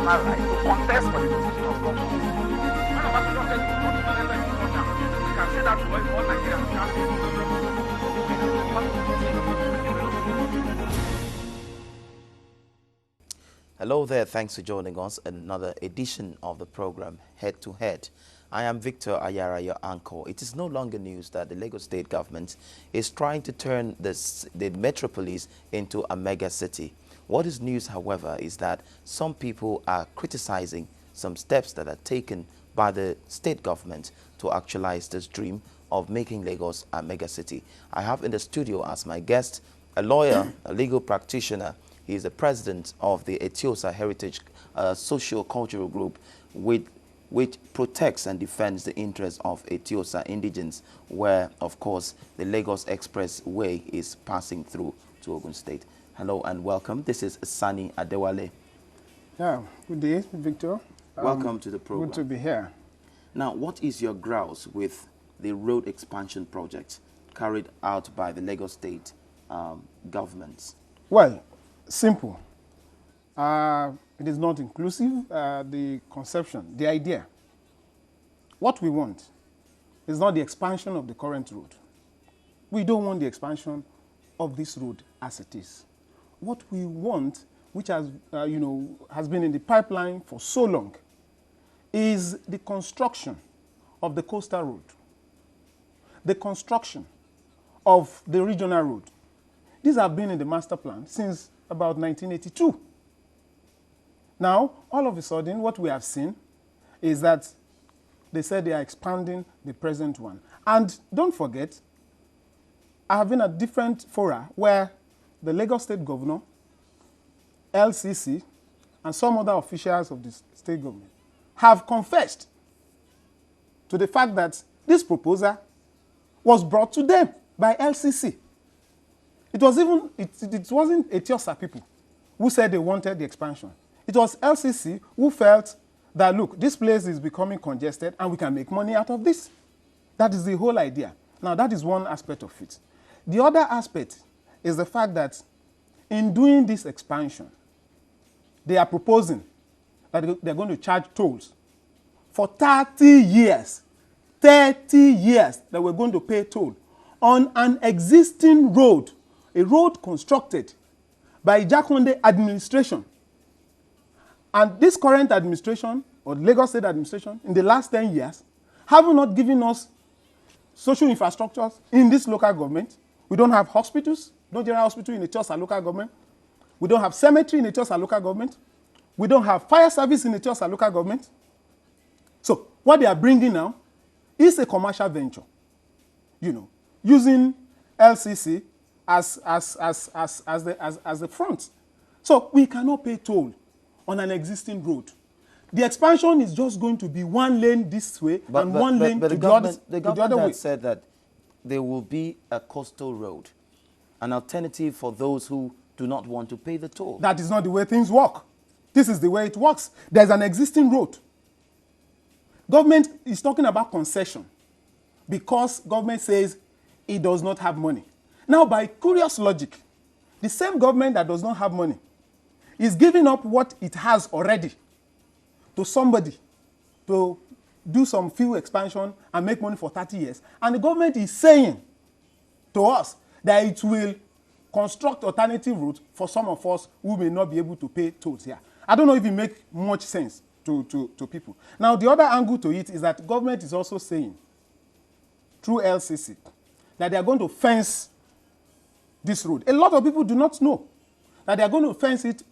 constitutional right to contest for the position of governor. When Obasanjo said he would not enter the court now, we can say that to all Nigerians. Hello there, thanks for joining us in another edition of the program Head to Head. I am Victor Ayara, your anchor. It is no longer news that the Lagos state government is trying to turn the metropolis into a mega city. What is news, however, is that some people are criticizing some steps that are taken by the state government to actualize this dream of making Lagos a mega city. I have in the studio as my guest a lawyer, a legal practitioner. He is the president of the Eti-Osa Heritage Socio-Cultural Group, which protects and defends the interests of Eti-Osa indigents, where, of course, the Lagos Expressway is passing through to Ogun State. Hello and welcome. This is Sani Adewale. Yeah, good day, Victor. Welcome to the program. Good to be here. Now, what is your grouse with the road expansion project carried out by the Lagos State government? Well, simple. It is not inclusive. The conception, the idea. What we want is not the expansion of the current road. We don't want the expansion of this road as it is. What we want, which has, has been in the pipeline for so long, is the construction of the coastal road, the construction of the regional road. These have been in the master plan since about 1982. Now, all of a sudden, what we have seen is that they said they are expanding the present one. And don't forget, I have been at different fora where the Lagos State Governor, LCC, and some other officials of the state government have confessed to the fact that this proposal was brought to them by LCC. It wasn't Eti-Osa people who said they wanted the expansion. It was LCC who felt that, look, this place is becoming congested and we can make money out of this. That is the whole idea. Now, that is one aspect of it. The other aspect is the fact that in doing this expansion, they are proposing that they're going to charge tolls for 30 years. 30 years that we're going to pay toll on an existing road, a road constructed by Jakonde administration. And this current administration, or Lagos State administration, in the last 10 years, have not given us social infrastructures in this local government. We don't have hospitals, no general hospital in Eti-Osa local government. We don't have cemetery in Eti-Osa local government. We don't have fire service in Eti-Osa local government. So what they are bringing now is a commercial venture, using LCC as the front. So we cannot pay toll on an existing road. The expansion is just going to be one lane this way and one lane to the other way. The government had said that there will be a coastal road, an alternative for those who do not want to pay the toll. That is not the way things work. This is the way it works. There's an existing road. Government is talking about concession because government says it does not have money. Now, by curious logic, the same government that does not have money is giving up what it has already to somebody to do some few expansion and make money for 30 years. And the government is saying to us that it will construct alternative routes for some of us who may not be able to pay tolls here. I don't know if it makes much sense to people. Now, the other angle to it is that government is also saying, through LCC, that they are going to fence this road. A lot of people do not know that they are going to fence it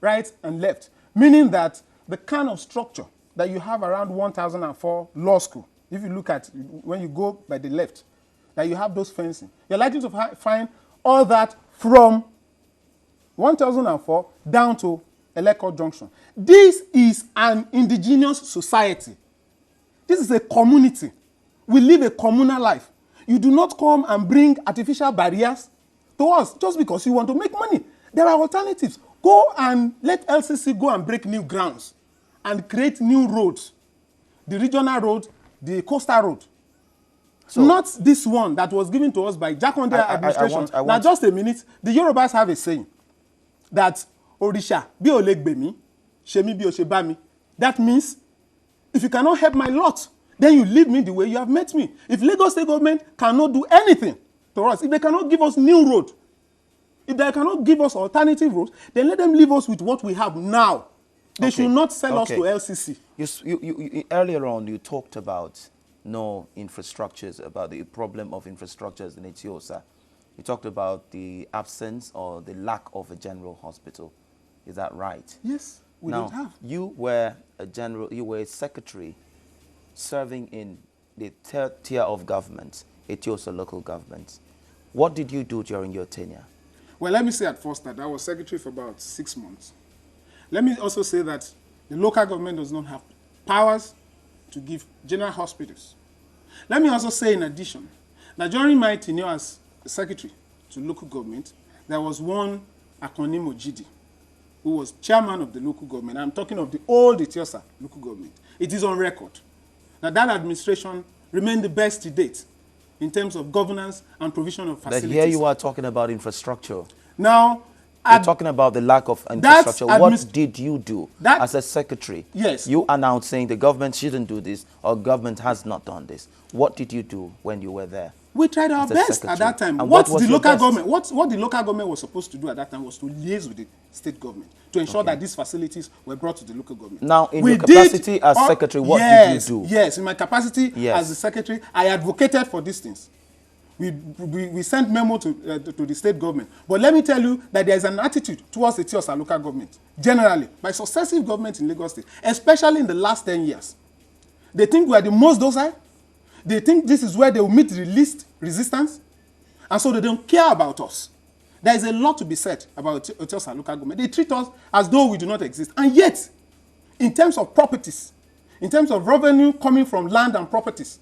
right and left, meaning that the kind of structure that you have around 1004 Law School, if you look at when you go by the left, that you have those fencing, you're likely to find all that from 1004 down to Lekki Junction. This is an indigenous society. This is a community. We live a communal life. You do not come and bring artificial barriers to us just because you want to make money. There are alternatives. Go and let LCC go and break new grounds and create new roads. The regional road, the coastal road. So, not this one that was given to us by Jakonde administration. Now, just a minute. The Yorubas have a saying that Orisha, bi o le gbe mi, Shemi bi o she ba mi. That means if you cannot help my lot, then you leave me the way you have met me. If Lagos State government cannot do anything to us, if they cannot give us new road, if they cannot give us alternative roads, then let them leave us with what we have now. They should not sell us to LCC. You, earlier on, you talked about no infrastructures, about the problem of infrastructures in Eti-Osa. You talked about the absence or the lack of a general hospital. Is that right? Yes, we don't have. You were a secretary serving in the third tier of government, Eti-Osa local government. What did you do during your tenure? Well, let me say at first that I was secretary for about 6 months. Let me also say that the local government does not have powers to give general hospitals. Let me also say in addition that during my tenure as secretary to local government, there was one Akonimo Ojidi who was chairman of the local government. I'm talking of the old Eti-Osa local government. It is on record that administration remained the best to date in terms of governance and provision of facilities. But here you are talking about infrastructure. Now, you're talking about the lack of infrastructure. What did you do as a secretary? Yes. You announced saying the government shouldn't do this or government has not done this. What did you do when you were there? We tried our best at that time. And what the local government was supposed to do at that time was to liaise with the state government to ensure that these facilities were brought to the local government. Now, in your capacity as secretary, what did you do? Yes, in my capacity as the secretary, I advocated for these things. We sent memo to the state government. But let me tell you that there is an attitude towards the Eti-Osa local government, generally, by successive governments in Lagos State, especially in the last 10 years. They think we are the most docile. They think this is where they will meet the least resistance. And so they don't care about us. There is a lot to be said about Eti-Osa local government. They treat us as though we do not exist. And yet, in terms of properties, in terms of revenue coming from land and properties,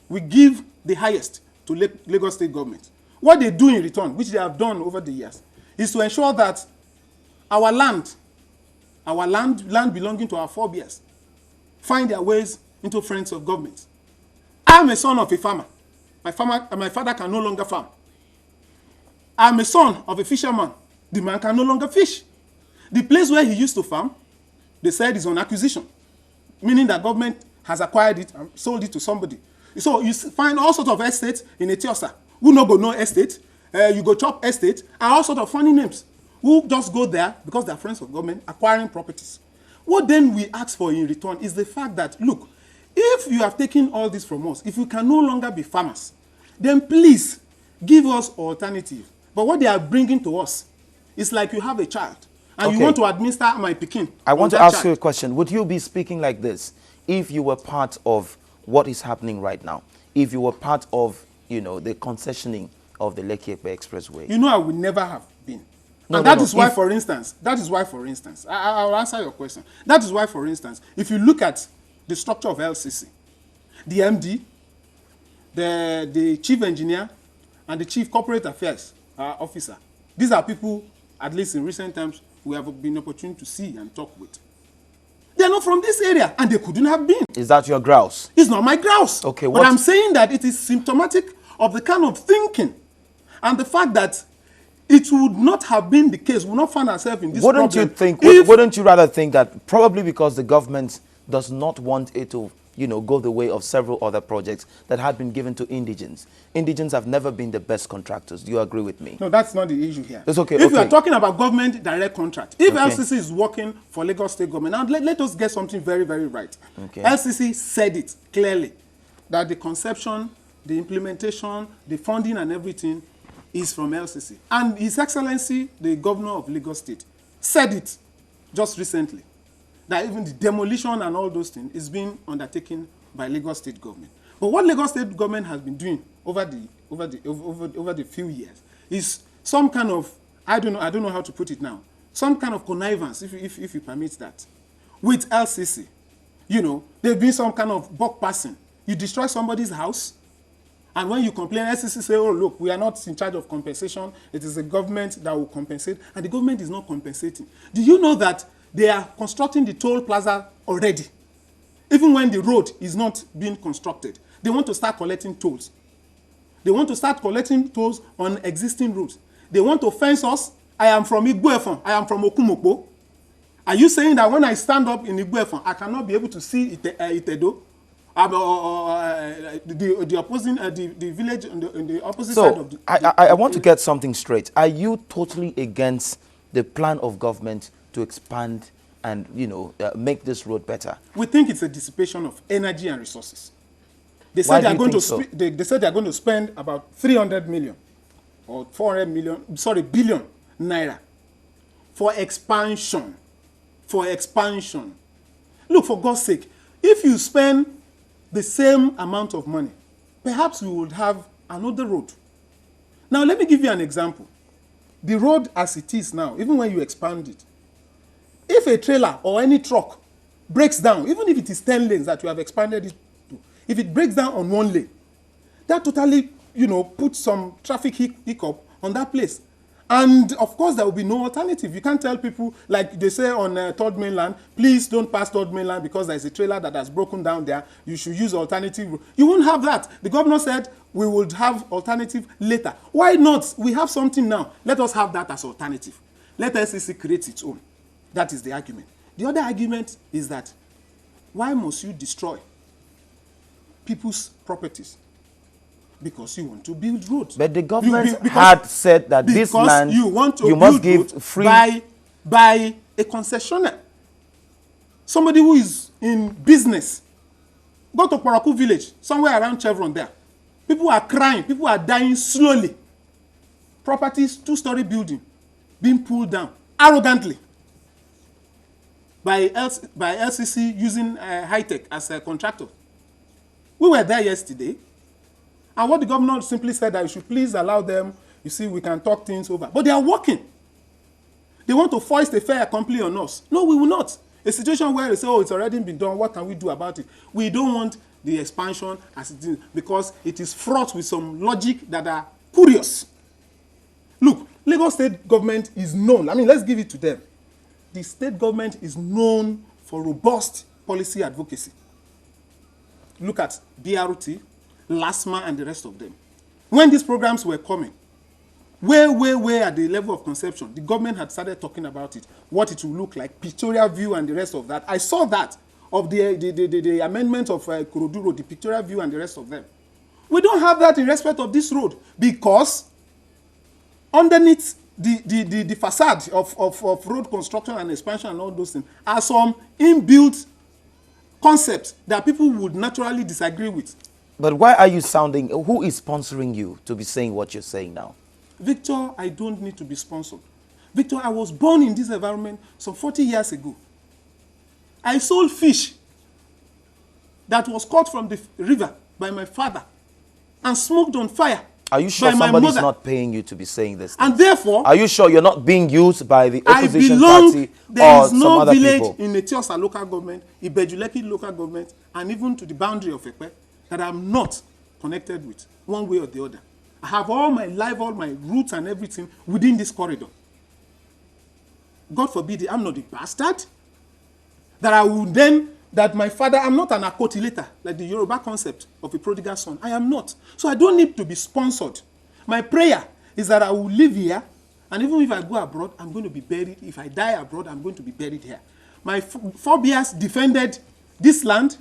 we give the highest to Lagos State government. What they do in return, which they have done over the years, is to ensure that our land belonging to our forebears, find their ways into friends of government. I'm a son of a farmer. My father can no longer farm. I'm a son of a fisherman. The man can no longer fish. The place where he used to farm, they said is on acquisition, meaning that government has acquired it and sold it to somebody. So you find all sorts of estates in Eti-Osa. Who no go no estate, you go chop estate, and all sorts of funny names. Who just go there because they're friends of government acquiring properties. What then we ask for in return is the fact that, look, if you have taken all this from us, if we can no longer be farmers, then please give us alternative. But what they are bringing to us is like you have a child and you want to administer my pikin. I want to ask you a question. Would you be speaking like this if you were part of what is happening right now? If you were part of, the concessioning of the Lekki Expressway? You know, I would never have been. That is why, for instance, I'll answer your question. That is why, for instance, if you look at the structure of LCC, the MD, the chief engineer, and the chief corporate affairs officer, these are people, at least in recent times, we have been opportune to see and talk with. They are not from this area, and they couldn't have been. Is that your grouse? It's not my grouse. Okay, but I'm saying that it is symptomatic of the kind of thinking and the fact that it would not have been the case. We would not find ourselves in this problem. Wouldn't you rather think that probably because the government does not want it to, go the way of several other projects that had been given to indigents? Indigents have never been the best contractors. Do you agree with me? No, that's not the issue here. It's okay. If you are talking about government direct contract, if LCC is working for Lagos State government, now let us get something very, very right. LCC said it clearly that the conception, the implementation, the funding and everything is from LCC. And His Excellency, the Governor of Lagos State, said it just recently, that even the demolition and all those things is being undertaken by Lagos State government. But what Lagos State government has been doing over the few years is some kind of, I don't know how to put it now, some kind of connivance, if you permit that, with LCC. There's been some kind of buck passing. You destroy somebody's house, and when you complain, LCC say, oh, look, we are not in charge of compensation. It is the government that will compensate, and the government is not compensating. Do you know that they are constructing the toll plaza already? Even when the road is not being constructed, they want to start collecting tolls. They want to start collecting tolls on existing roads. They want to fence us. I am from Igboefon. I am from Okumokpo. Are you saying that when I stand up in Igboefon, I cannot be able to see Itedo? The opposing, the village in the opposite side of the... I want to get something straight. Are you totally against the plan of government to expand and, make this road better? We think it's a dissipation of energy and resources. They Why said they do are you going to think so? they said they are going to spend about 300 million or 400 million, sorry, billion naira for expansion. For expansion. Look, for God's sake, if you spend the same amount of money, perhaps we would have another road. Now, let me give you an example. The road as it is now, even when you expand it, if a trailer or any truck breaks down, even if it is 10 lanes that you have expanded it to, if it breaks down on one lane, that totally, puts some traffic hiccup on that place. And of course, there will be no alternative. You can't tell people, like they say on Third Mainland, please don't pass Third Mainland because there's a trailer that has broken down there. You should use alternative. You won't have that. The governor said we would have alternative later. Why not? We have something now. Let us have that as alternative. Let SEC create its own. That is the argument. The other argument is that why must you destroy people's properties? Because you want to build roads. But the government had said that this land you must give free by a concessionaire. Somebody who is in business. Go to Paraku village, somewhere around Chevron there. People are crying. People are dying slowly. Properties, 2-story building, being pulled down arrogantly by LCC using high-tech as a contractor. We were there yesterday. And what the governor simply said that you should please allow them, you see, we can talk things over. But they are working. They want to foist a fait accompli on us. No, we will not. A situation where they say, oh, it's already been done, what can we do about it? We don't want the expansion as it is because it is fraught with some logic that are curious. Look, Lagos state government is known. I mean, let's give it to them. The state government is known for robust policy advocacy. Look at BRT, LASMA, and the rest of them. When these programs were coming, way at the level of conception, the government had started talking about it, what it will look like, pictorial view and the rest of that. I saw that of the amendment of Korodu Road, the pictorial view and the rest of them. We don't have that in respect of this road because underneath the facade of road construction and expansion and all those things are some inbuilt concepts that people would naturally disagree with. But why are you sounding, who is sponsoring you to be saying what you're saying now? Victor, I don't need to be sponsored. Victor, I was born in this environment some 40 years ago. I sold fish that was caught from the river by my father and smoked on fire. Are you sure somebody's not paying you to be saying this? And therefore, are you sure you're not being used by the opposition party there or is no some other village people? in Eti-Osa local government, Lekki local government, and even to the boundary of Ekpe that I'm not connected with, one way or the other. I have all my life, all my roots and everything within this corridor. God forbid, I'm not a bastard. That I would then, that my father, I'm not an akotilator, like the Yoruba concept of a prodigal son. I am not. So I don't need to be sponsored. My prayer is that I will live here, and even if I go abroad, I'm going to be buried. If I die abroad, I'm going to be buried here. My forebears defended this land,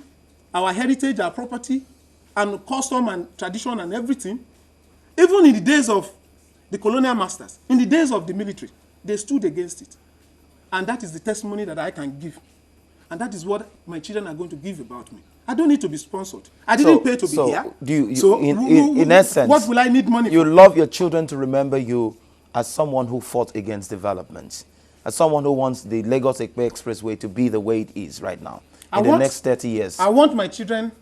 our heritage, our property, and custom and tradition and everything. Even in the days of the colonial masters, in the days of the military, they stood against it. And that is the testimony that I can give. And that is what my children are going to give about me. I don't need to be sponsored. I didn't pay to be here. In essence, what will I need money for? You love your children to remember you as someone who fought against development, as someone who wants the Lagos-Ekpe Expressway to be the way it is right now in the next 30 years. I want my children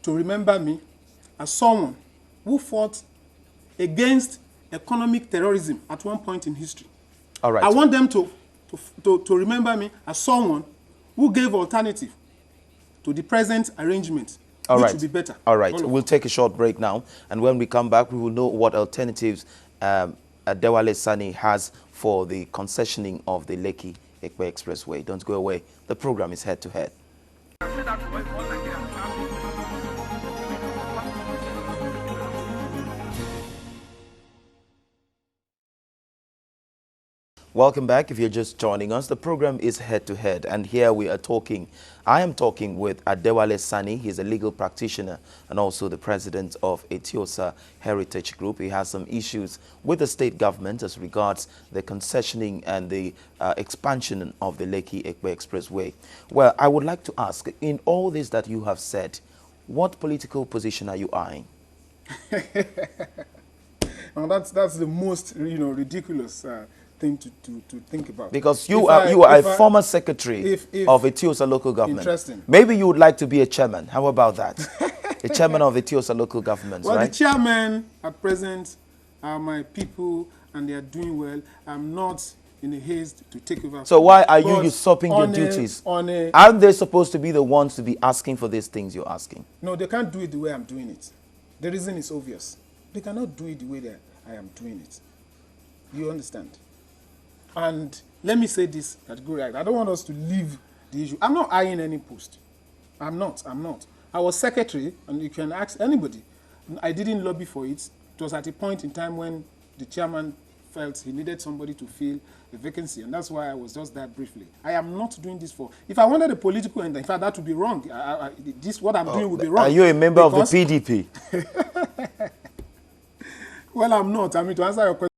to remember me as someone who fought against economic terrorism at one point in history. All right. I want them to remember me as someone who gave alternative to the present arrangement, which will be better. All right. We'll take a short break now, and when we come back, we will know what alternatives Adewale Sani has for the concessioning of the Lekki-Ekpe Expressway. Don't go away. The program is Head to Head. Welcome back. If you're just joining us, the program is Head to Head, and here we are talking. I am talking with Adewale Sani. He's a legal practitioner and also the president of Eti-Osa Heritage Group. He has some issues with the state government as regards the concessioning and the expansion of the Lekki Expressway. Well, I would like to ask, in all this that you have said, what political position are you eyeing? Now that's the most ridiculous thing to think about. Because you are a former secretary of Eti-Osa local government. Interesting. Maybe you would like to be a chairman. How about that? A chairman of Eti-Osa local government, well, right? The chairman at present are my people, and they are doing well. I'm not in a haste to take over. So why are you usurping your duties? Aren't they supposed to be the ones to be asking for these things you're asking? No, they can't do it the way I'm doing it. The reason is obvious. They cannot do it the way that I am doing it. You understand? And let me say this categorically. I don't want us to leave the issue. I'm not eyeing any post. I'm not. I was secretary, and you can ask anybody. I didn't lobby for it. It was at a point in time when the chairman felt he needed somebody to fill a vacancy, and that's why I was just there briefly. I am not doing this for... If I wanted a political end, in fact, that would be wrong. What I'm doing would be wrong. Are you a member of the PDP? Well, I'm not. I mean, to answer your question,